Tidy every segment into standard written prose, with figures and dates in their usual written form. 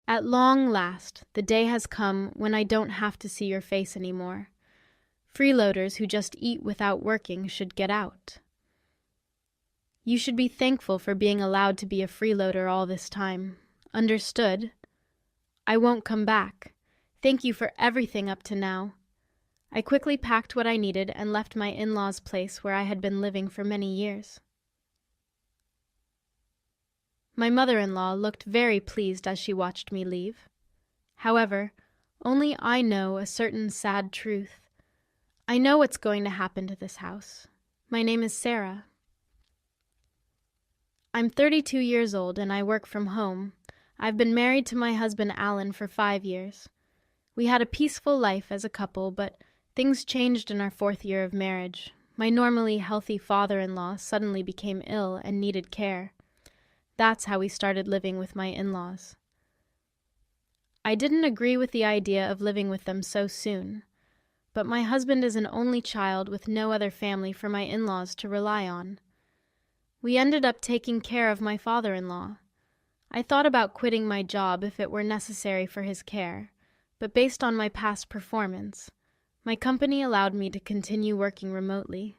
At long last, the day has come when I don't have to see your face anymore. Freeloaders who just eat without working should get out. You should be thankful for being allowed to be a freeloader all this time. Understood? I won't come back. Thank you for everything up to now. I quickly packed what I needed and left my in-laws' place where I had been living for many years. My mother-in-law looked very pleased as she watched me leave. However, only I know a certain sad truth. I know what's going to happen to this house. My name is Sarah. I'm 32 years old and I work from home. I've been married to my husband Alan for 5 years. We had a peaceful life as a couple, but things changed in our 4th year of marriage. My normally healthy father-in-law suddenly became ill and needed care. That's how we started living with my in-laws. I didn't agree with the idea of living with them so soon, but my husband is an only child with no other family for my in-laws to rely on. We ended up taking care of my father-in-law. I thought about quitting my job if it were necessary for his care, but based on my past performance, my company allowed me to continue working remotely.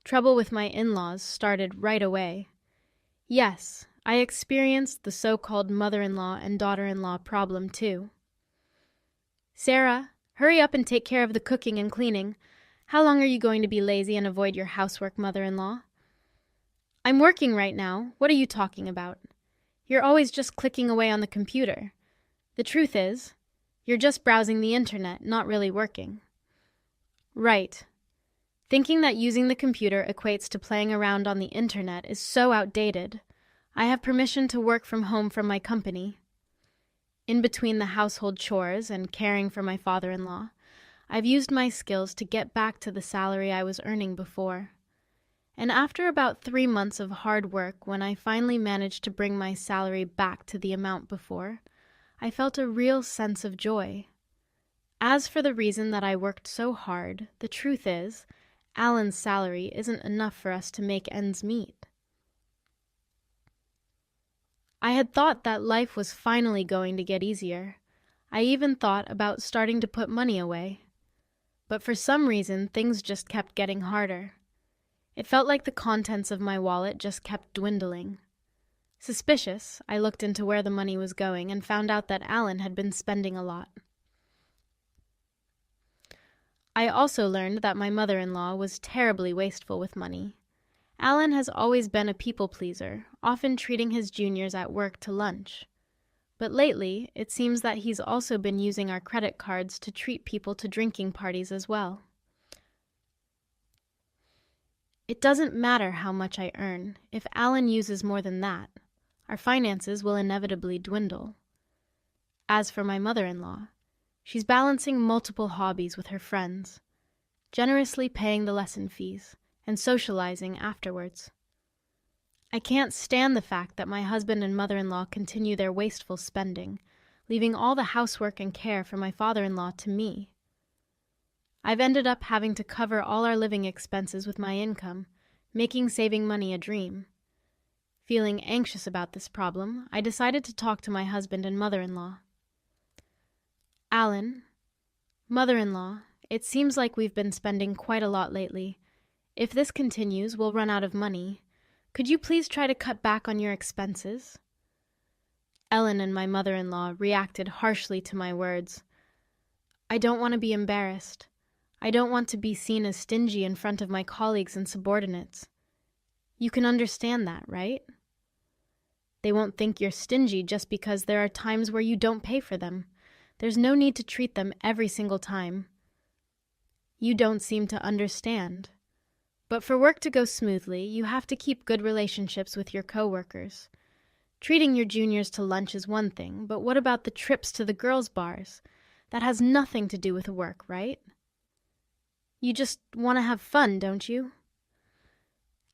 Trouble with my in-laws started right away. Yes, I experienced the so-called mother-in-law and daughter-in-law problem too. Sarah, hurry up and take care of the cooking and cleaning. How long are you going to be lazy and avoid your housework, mother-in-law? I'm working right now. What are you talking about? You're always just clicking away on the computer. The truth is, you're just browsing the internet, not really working. Right. Thinking that using the computer equates to playing around on the internet is so outdated. I have permission to work from home from my company. In between the household chores and caring for my father-in-law, I've used my skills to get back to the salary I was earning before. And after about 3 months of hard work, when I finally managed to bring my salary back to the amount before, I felt a real sense of joy. As for the reason that I worked so hard, the truth is, Alan's salary isn't enough for us to make ends meet. I had thought that life was finally going to get easier. I even thought about starting to put money away. But for some reason, things just kept getting harder. It felt like the contents of my wallet just kept dwindling. Suspicious, I looked into where the money was going and found out that Alan had been spending a lot. I also learned that my mother-in-law was terribly wasteful with money. Alan has always been a people-pleaser, often treating his juniors at work to lunch. But lately, it seems that he's also been using our credit cards to treat people to drinking parties as well. It doesn't matter how much I earn. If Alan uses more than that, our finances will inevitably dwindle. As for my mother-in-law, she's balancing multiple hobbies with her friends, generously paying the lesson fees, and socializing afterwards. I can't stand the fact that my husband and mother-in-law continue their wasteful spending, leaving all the housework and care for my father-in-law to me. I've ended up having to cover all our living expenses with my income, making saving money a dream. Feeling anxious about this problem, I decided to talk to my husband and mother-in-law. Alan, mother-in-law, it seems like we've been spending quite a lot lately. If this continues, we'll run out of money. Could you please try to cut back on your expenses? Ellen and my mother-in-law reacted harshly to my words. I don't want to be embarrassed. I don't want to be seen as stingy in front of my colleagues and subordinates. You can understand that, right? They won't think you're stingy just because there are times where you don't pay for them. There's no need to treat them every single time. You don't seem to understand. But for work to go smoothly, you have to keep good relationships with your coworkers. Treating your juniors to lunch is one thing, but what about the trips to the girls' bars? That has nothing to do with work, right? You just want to have fun, don't you?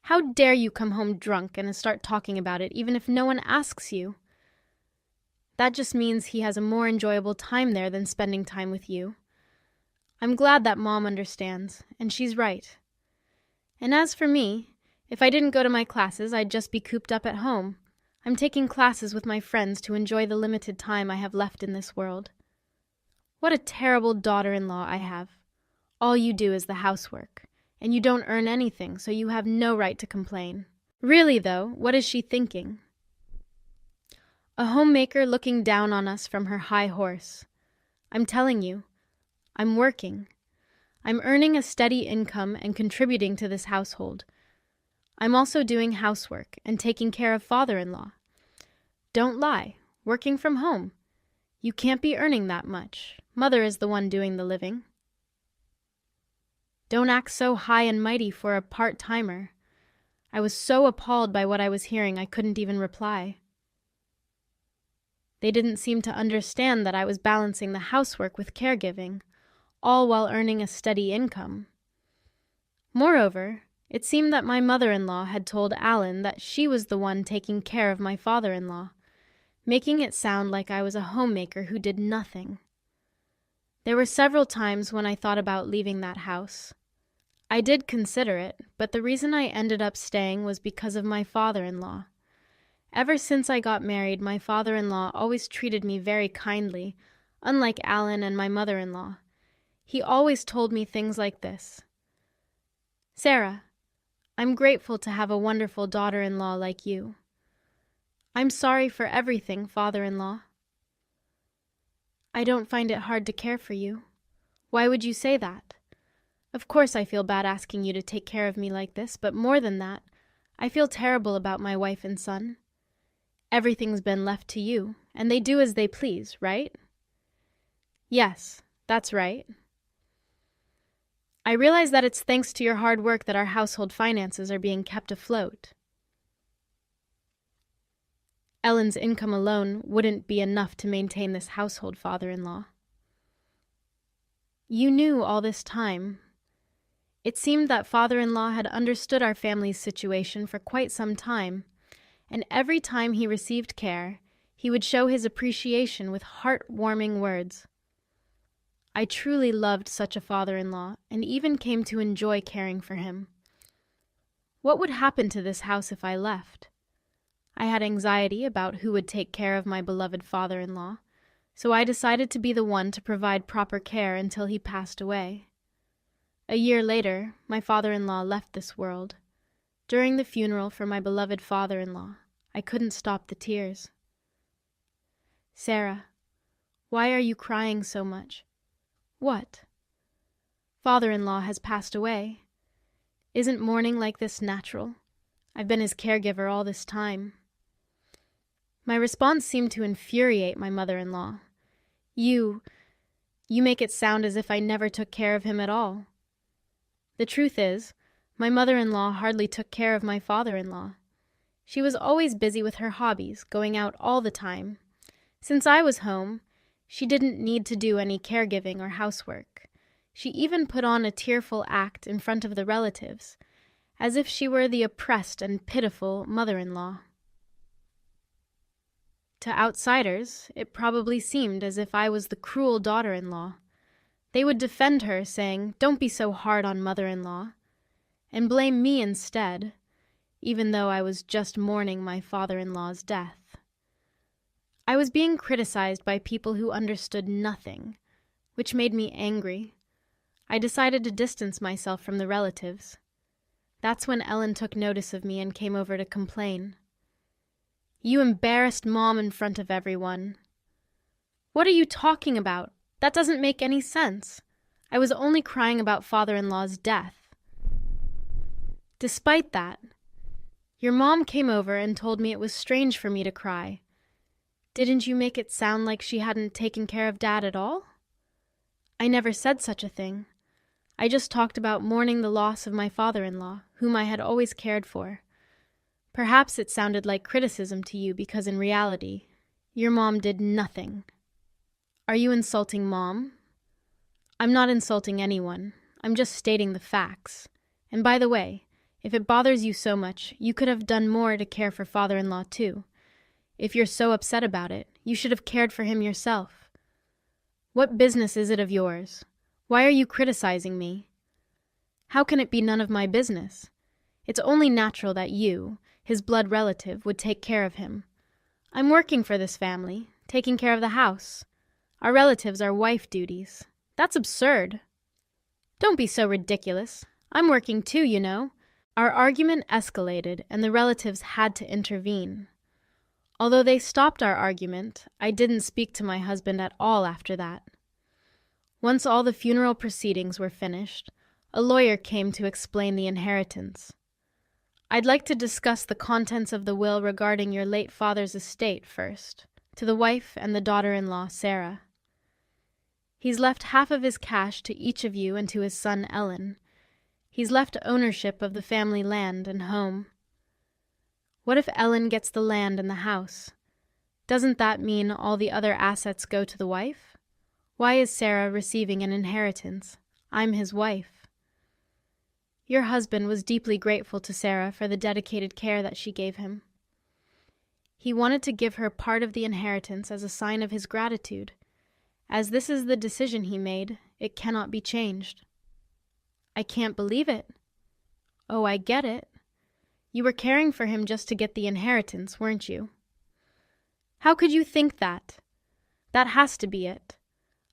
How dare you come home drunk and start talking about it even if no one asks you? That just means he has a more enjoyable time there than spending time with you. I'm glad that Mom understands, and she's right. And as for me, if I didn't go to my classes, I'd just be cooped up at home. I'm taking classes with my friends to enjoy the limited time I have left in this world. What a terrible daughter-in-law I have. All you do is the housework, and you don't earn anything, so you have no right to complain. Really, though, what is she thinking? A homemaker looking down on us from her high horse. I'm telling you, I'm working. I'm earning a steady income and contributing to this household. I'm also doing housework and taking care of father-in-law. Don't lie, working from home. You can't be earning that much. Mother is the one doing the living. Don't act so high and mighty for a part-timer. I was so appalled by what I was hearing I couldn't even reply. They didn't seem to understand that I was balancing the housework with caregiving, all while earning a steady income. Moreover, it seemed that my mother-in-law had told Alan that she was the one taking care of my father-in-law, making it sound like I was a homemaker who did nothing. There were several times when I thought about leaving that house. I did consider it, but the reason I ended up staying was because of my father-in-law. Ever since I got married, my father-in-law always treated me very kindly, unlike Alan and my mother-in-law. He always told me things like this. Sarah, I'm grateful to have a wonderful daughter-in-law like you. I'm sorry for everything, father-in-law. I don't find it hard to care for you. Why would you say that? Of course I feel bad asking you to take care of me like this, but more than that, I feel terrible about my wife and son. Everything's been left to you, and they do as they please, right? Yes, that's right. I realize that it's thanks to your hard work that our household finances are being kept afloat. Ellen's income alone wouldn't be enough to maintain this household, father-in-law. You knew all this time. It seemed that father-in-law had understood our family's situation for quite some time, and every time he received care, he would show his appreciation with heart-warming words. I truly loved such a father-in-law, and even came to enjoy caring for him. What would happen to this house if I left? I had anxiety about who would take care of my beloved father-in-law, so I decided to be the one to provide proper care until he passed away. A year later, my father-in-law left this world. During the funeral for my beloved father-in-law, I couldn't stop the tears. Sarah, why are you crying so much? What? Father-in-law has passed away. Isn't mourning like this natural? I've been his caregiver all this time. My response seemed to infuriate my mother-in-law. You make it sound as if I never took care of him at all. The truth is, my mother-in-law hardly took care of my father-in-law. She was always busy with her hobbies, going out all the time. Since I was home, she didn't need to do any caregiving or housework. She even put on a tearful act in front of the relatives, as if she were the oppressed and pitiful mother-in-law. To outsiders, it probably seemed as if I was the cruel daughter-in-law. They would defend her, saying, "Don't be so hard on mother-in-law," and blame me instead, even though I was just mourning my father-in-law's death. I was being criticized by people who understood nothing, which made me angry. I decided to distance myself from the relatives. That's when Ellen took notice of me and came over to complain. You embarrassed Mom in front of everyone. What are you talking about? That doesn't make any sense. I was only crying about father-in-law's death. Despite that, your mom came over and told me it was strange for me to cry. Didn't you make it sound like she hadn't taken care of Dad at all? I never said such a thing. I just talked about mourning the loss of my father-in-law, whom I had always cared for. Perhaps it sounded like criticism to you because in reality, your mom did nothing. Are you insulting Mom? I'm not insulting anyone. I'm just stating the facts. And by the way, if it bothers you so much, you could have done more to care for father-in-law too. If you're so upset about it, you should have cared for him yourself. What business is it of yours? Why are you criticizing me? How can it be none of my business? It's only natural that you, his blood relative, would take care of him. I'm working for this family, taking care of the house. Our relatives are wife duties. That's absurd. Don't be so ridiculous. I'm working too, you know. Our argument escalated, and the relatives had to intervene. Although they stopped our argument, I didn't speak to my husband at all after that. Once all the funeral proceedings were finished, a lawyer came to explain the inheritance. I'd like to discuss the contents of the will regarding your late father's estate first, to the wife and the daughter-in-law, Sarah. He's left half of his cash to each of you and to his son, Ellen. He's left ownership of the family land and home. What if Ellen gets the land and the house? Doesn't that mean all the other assets go to the wife? Why is Sarah receiving an inheritance? I'm his wife. Your husband was deeply grateful to Sarah for the dedicated care that she gave him. He wanted to give her part of the inheritance as a sign of his gratitude. As this is the decision he made, it cannot be changed. I can't believe it. Oh, I get it. You were caring for him just to get the inheritance, weren't you? How could you think that? That has to be it.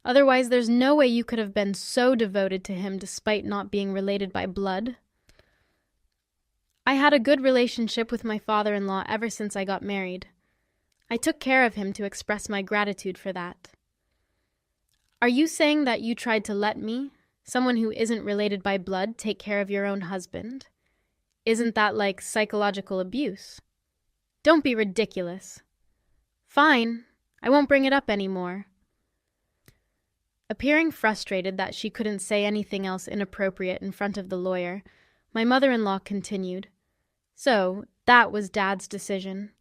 Otherwise, there's no way you could have been so devoted to him despite not being related by blood. I had a good relationship with my father-in-law ever since I got married. I took care of him to express my gratitude for that. Are you saying that you tried to let me, someone who isn't related by blood, take care of your own husband? Isn't that like psychological abuse? Don't be ridiculous. Fine, I won't bring it up anymore. Appearing frustrated that she couldn't say anything else inappropriate in front of the lawyer, my mother-in-law continued, So, that was Dad's decision.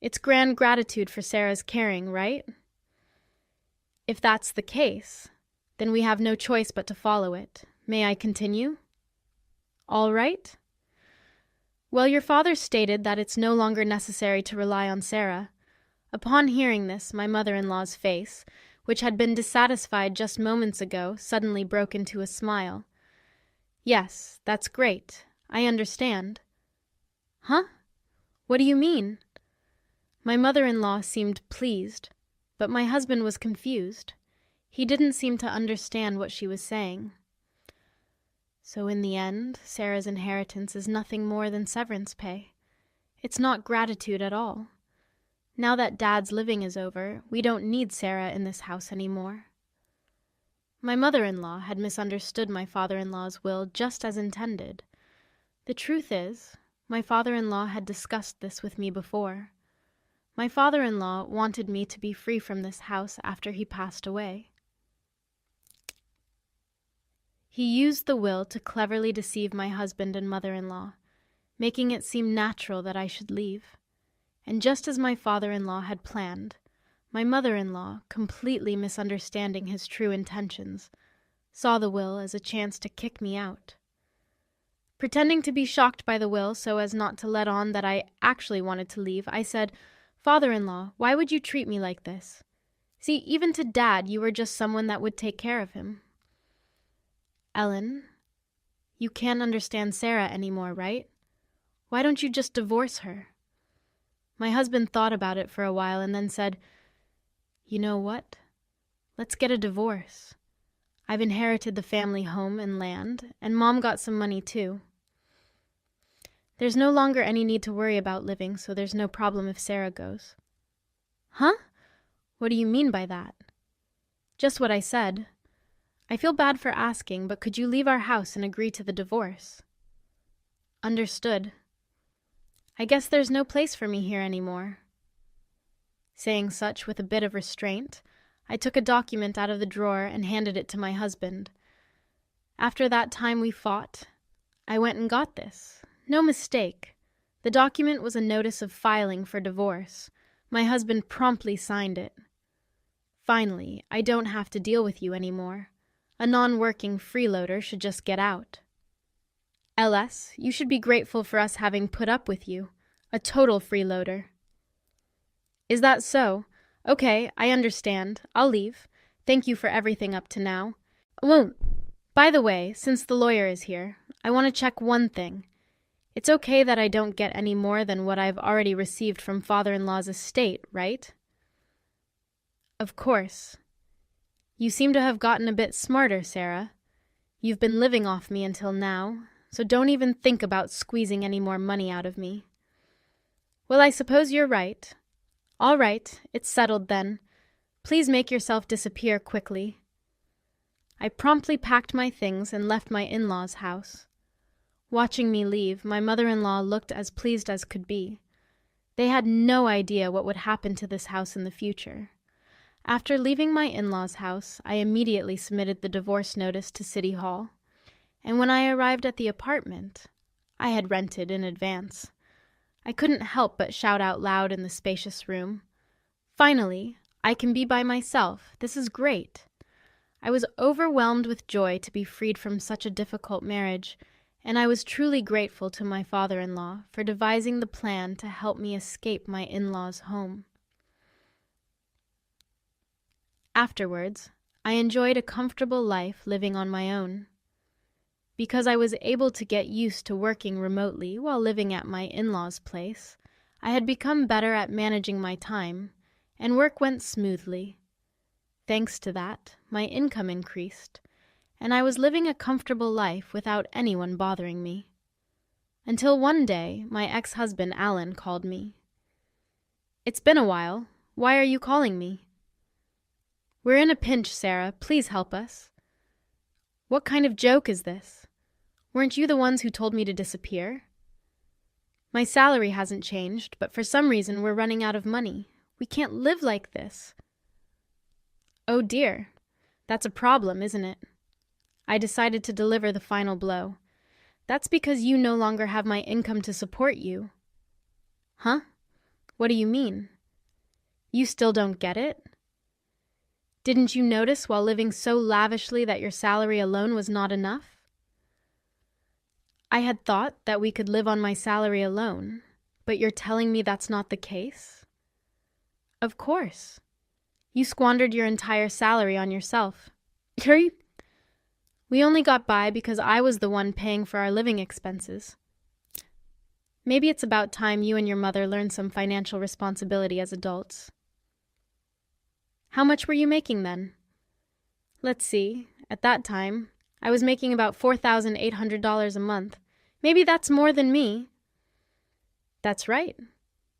It's grand gratitude for Sarah's caring, right? If that's the case, then we have no choice but to follow it. May I continue? All right. Well, your father stated that it's no longer necessary to rely on Sarah. Upon hearing this, my mother-in-law's face, which had been dissatisfied just moments ago, suddenly broke into a smile. Yes, that's great. I understand. Huh? What do you mean? My mother-in-law seemed pleased, but my husband was confused. He didn't seem to understand what she was saying. So in the end, Sarah's inheritance is nothing more than severance pay. It's not gratitude at all. Now that Dad's living is over, we don't need Sarah in this house anymore. My mother-in-law had misunderstood my father-in-law's will just as intended. The truth is, my father-in-law had discussed this with me before. My father-in-law wanted me to be free from this house after he passed away. He used the will to cleverly deceive my husband and mother-in-law, making it seem natural that I should leave. And just as my father-in-law had planned, my mother-in-law, completely misunderstanding his true intentions, saw the will as a chance to kick me out. Pretending to be shocked by the will so as not to let on that I actually wanted to leave, I said, "Father-in-law, why would you treat me like this? See, even to Dad, you were just someone that would take care of him." Ellen, you can't understand Sarah anymore, right? Why don't you just divorce her? My husband thought about it for a while and then said, "You know what? Let's get a divorce. I've inherited the family home and land, and Mom got some money too. There's no longer any need to worry about living, so there's no problem if Sarah goes." Huh? What do you mean by that? Just what I said. I feel bad for asking, but could you leave our house and agree to the divorce? Understood. I guess there's no place for me here anymore. Saying such with a bit of restraint, I took a document out of the drawer and handed it to my husband. After that time we fought, I went and got this. No mistake. The document was a notice of filing for divorce. My husband promptly signed it. Finally, I don't have to deal with you anymore. A non-working freeloader should just get out. LS, you should be grateful for us having put up with you. A total freeloader. Is that so? Okay, I understand. I'll leave. Thank you for everything up to now. Won't. By the way, since the lawyer is here, I want to check one thing. It's okay that I don't get any more than what I've already received from father-in-law's estate, right? Of course. You seem to have gotten a bit smarter, Sarah. You've been living off me until now, so don't even think about squeezing any more money out of me. Well, I suppose you're right. All right, it's settled then. Please make yourself disappear quickly. I promptly packed my things and left my in-laws' house. Watching me leave, my mother-in-law looked as pleased as could be. They had no idea what would happen to this house in the future. After leaving my in-laws' house, I immediately submitted the divorce notice to City Hall, and when I arrived at the apartment, I had rented in advance. I couldn't help but shout out loud in the spacious room, "Finally, I can be by myself. This is great." I was overwhelmed with joy to be freed from such a difficult marriage, and I was truly grateful to my father-in-law for devising the plan to help me escape my in-laws' home. Afterwards, I enjoyed a comfortable life living on my own. Because I was able to get used to working remotely while living at my in-laws' place, I had become better at managing my time, and work went smoothly. Thanks to that, my income increased, and I was living a comfortable life without anyone bothering me. Until one day, my ex-husband Alan called me. "It's been a while. Why are you calling me?" "We're in a pinch, Sarah. Please help us." "What kind of joke is this? Weren't you the ones who told me to disappear?" "My salary hasn't changed, but for some reason we're running out of money. We can't live like this." "Oh dear. That's a problem, isn't it?" I decided to deliver the final blow. "That's because you no longer have my income to support you." "Huh? What do you mean? You still don't get it? Didn't you notice while living so lavishly that your salary alone was not enough?" "I had thought that we could live on my salary alone, but you're telling me that's not the case?" "Of course. You squandered your entire salary on yourself." "We only got by because I was the one paying for our living expenses. Maybe it's about time you and your mother learned some financial responsibility as adults." "How much were you making then?" "Let's see. At that time, I was making about $4,800 a month. Maybe that's more than me." "That's right.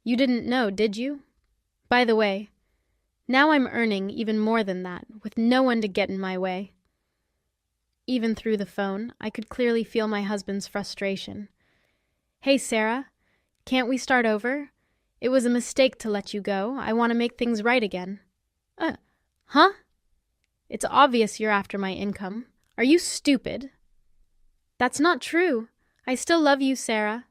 You didn't know, did you? By the way, now I'm earning even more than that, with no one to get in my way." Even through the phone, I could clearly feel my husband's frustration. "Hey, Sarah, can't we start over? It was a mistake to let you go. I want to make things right again." Huh? It's obvious you're after my income. Are you stupid?" "That's not true. I still love you, Sarah."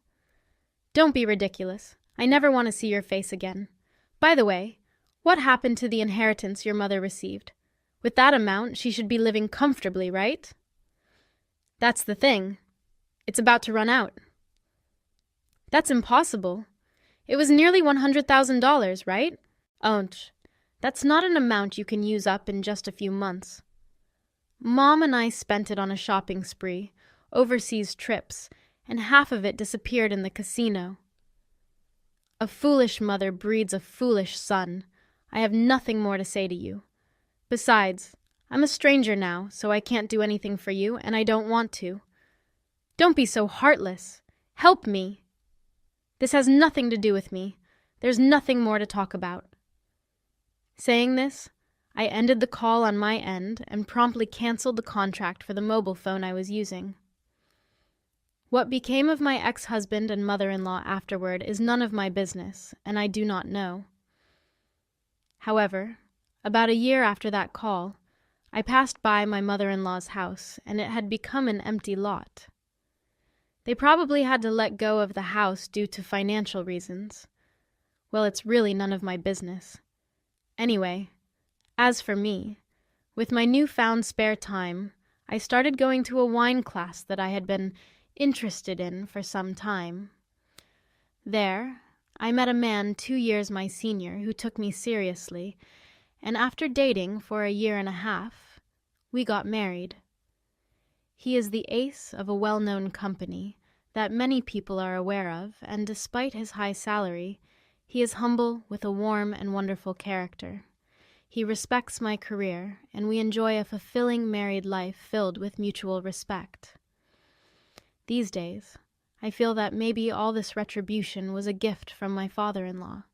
"Don't be ridiculous. I never want to see your face again. By the way, what happened to the inheritance your mother received? With that amount, she should be living comfortably, right?" "That's the thing. It's about to run out." "That's impossible. It was nearly $100,000, right?" That's not an amount you can use up in just a few months. Mom and I spent it on a shopping spree, overseas trips, and half of it disappeared in the casino. A foolish mother breeds a foolish son. I have nothing more to say to you. Besides, I'm a stranger now, so I can't do anything for you, and I don't want to. Don't be so heartless. Help me. This has nothing to do with me. There's nothing more to talk about." Saying this, I ended the call on my end and promptly canceled the contract for the mobile phone I was using. What became of my ex-husband and mother-in-law afterward is none of my business, and I do not know. However, about a year after that call, I passed by my mother-in-law's house, and it had become an empty lot. They probably had to let go of the house due to financial reasons. Well, it's really none of my business. Anyway, as for me, with my newfound spare time, I started going to a wine class that I had been interested in for some time. There, I met a man 2 years my senior who took me seriously, and after dating for a year and a half, we got married. He is the ace of a well-known company, that many people are aware of, and despite his high salary, he is humble with a warm and wonderful character. He respects my career, and we enjoy a fulfilling married life filled with mutual respect. These days, I feel that maybe all this retribution was a gift from my father-in-law.